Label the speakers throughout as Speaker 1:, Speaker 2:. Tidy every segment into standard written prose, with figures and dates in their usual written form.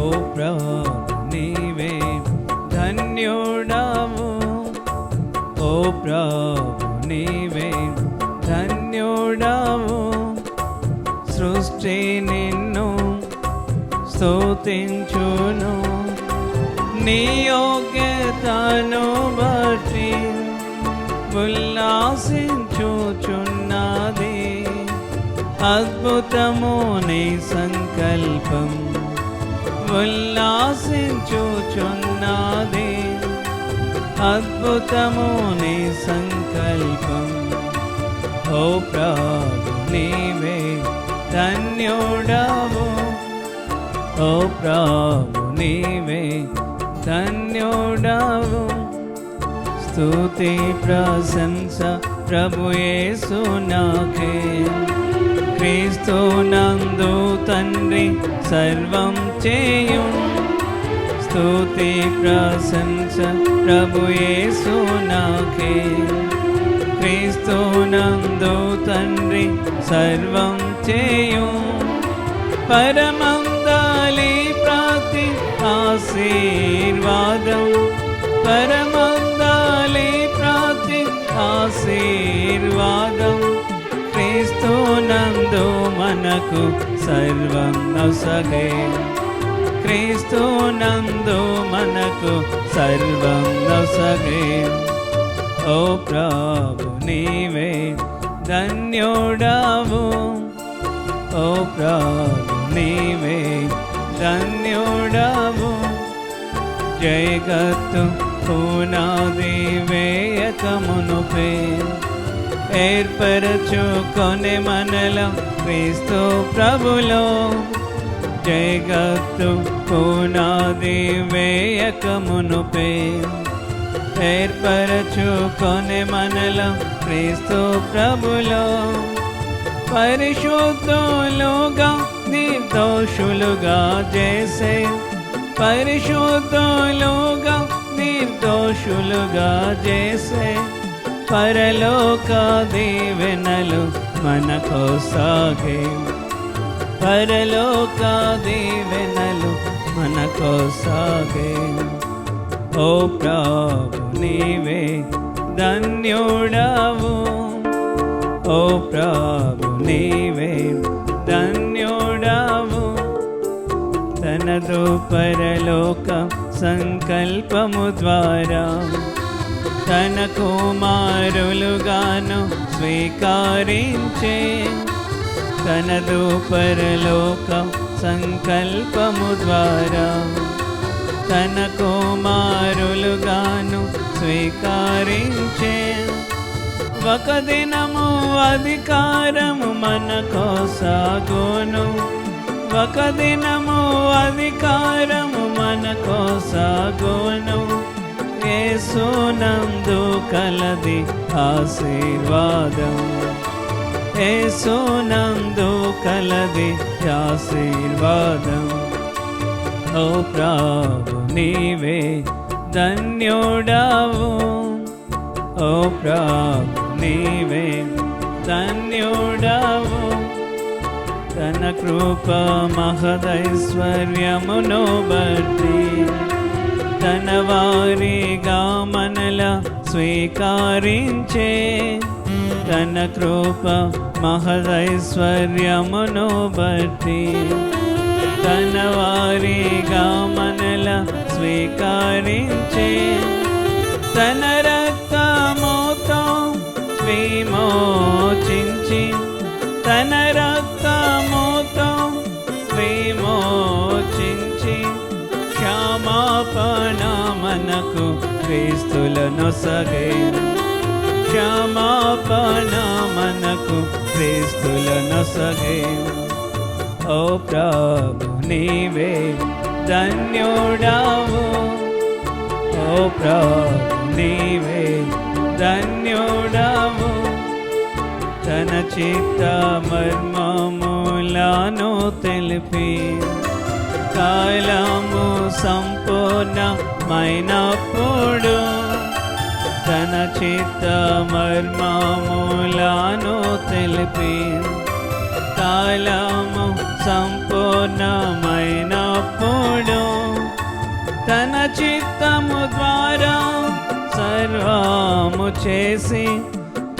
Speaker 1: ఓ ప్రభు నీవే ధన్యుడవు, ఓ ప్రభు నీవే ధన్యుడవు. సృష్టి నిన్ను స్తుతించును, నీ యోగ్యతను బట్టి ఉల్లాసించుచున్నది. అద్భుతము నీ సంకల్పం ఉల్లాసించుచున్నది. అద్భుతము నీ సంకల్పం. ఓ ప్రభు నీవే ధన్యుడవు, ఓ ప్రభు నీవే ధన్యుడవు. స్తుతి ప్రశంస ప్రభు యేసు నాకే, క్రీస్తు నందు తండ్రి సర్వం చేయు. స్తుతి ప్రశంస ప్రభు యేసు నాకే, క్రీస్తు నందు తండ్రి సర్వం చేయు. పరమందలి ప్రతి ఆశీర్వాదం, పరమందలి ప్రతి ఆశీర్వాదం, క్రీస్తు నందు మనకు సర్వం నొసగే. క్రీస్తు నందు మనకు సర్వం నొసగే. ఓ ప్రభు నీవే ధన్యుడవు, ఓ ప్రభు నీవే ధన్యుడవు. జగత్తు పునాది వేయకమునుపే ఏర్పరచుకొనె మనలం క్రీస్తు ప్రభులో. జగత్తు పునాది వేయకమునుపే ఏర్పరచుకొనె మనలం క్రీస్తు ప్రభులో. పరిశుద్ధులుగా నిర్దోషులుగా చేసే, పరిశుద్ధులుగా నిర్దోషులుగా చేసే పరలోక దీవెనలు మనకు సాగే. పరలోక దీవెనలు మనకు సాగే. ఓ ప్రభు నీవే ధన్యుడవు, ఓ ప్రభు నీవే ధన్యుడవు. తనదు పరలోక సంకల్పము ద్వారా తన కుమారులుగాను స్వీకరించే. తనదు పరలోక సంకల్పము ద్వారా తన కుమారులుగాను స్వీకరించే. ఒక దినము అధికారము మనకు సాగును, ఒక దినము అధికారము మనకు సాగును. యేసు నందు కలది ఆశీర్వాదం, యేసు నందు కలది ఆశీర్వాదం. ఓ ప్రభు నీవే ధన్యుడవు, ఓ ప్రభు నీవే ధన్యుడవు. తన కృప మహదైశ్వర్యమును బట్టి తన వారిగా మనల స్వీకరించే. తన కృప మహదైశ్వర్యమును బట్టి తన వారిగా మనల స్వీకరించే. తన రక్తముతో విమోచించి, తన రక్తముతో విమోచించి క్షమాపణ మనకు క్రీస్తులను సగే. క్షమాపణ మనకు క్రీస్తులను సగే. ఓ ప్రభు నీవే ధన్యుడవు, ఓ ప్రభు నీవే ధన్యుడవు. తన చిత్త మర్మములను తెలిపి కాలము సంపూర్ణమైనప్పుడు తన చిత్త మర్మములను తెలిపి కాలము సంపూర్ణమైనప్పుడు చిత్తము ద్వారా సర్వము చేసి,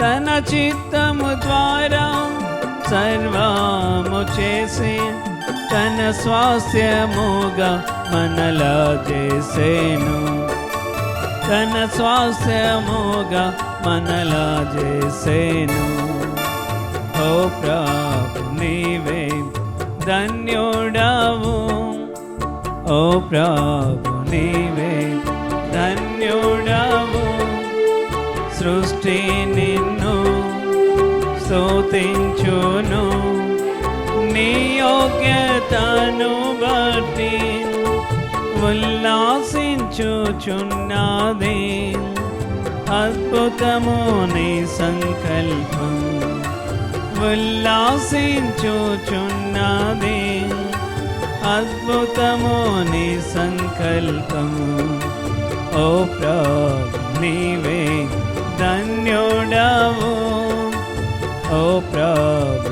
Speaker 1: తన చిత్తము ద్వారా సర్వము చేసి, తన స్వాస్థ్యముగా మనలా చేసేను. తన స్వాస్థ్యముగా మనలా చేసేను. ఓ ప్రభు నీవే ధన్యుడవు, ఓ ప్రభు నీవే ధన్యుడవు. సృష్టి నిన్ను స్తుతించును, నీ యోగ్యతను బట్టి ఉల్లాసించుచున్నది. అద్భుతము నీ సంకల్పం, ఉల్లాసించుచున్నది. అద్భుతము నీ సంకల్పము. ఓ ప్రభు నీవే ధన్యుడవు, ఓ ప్రభు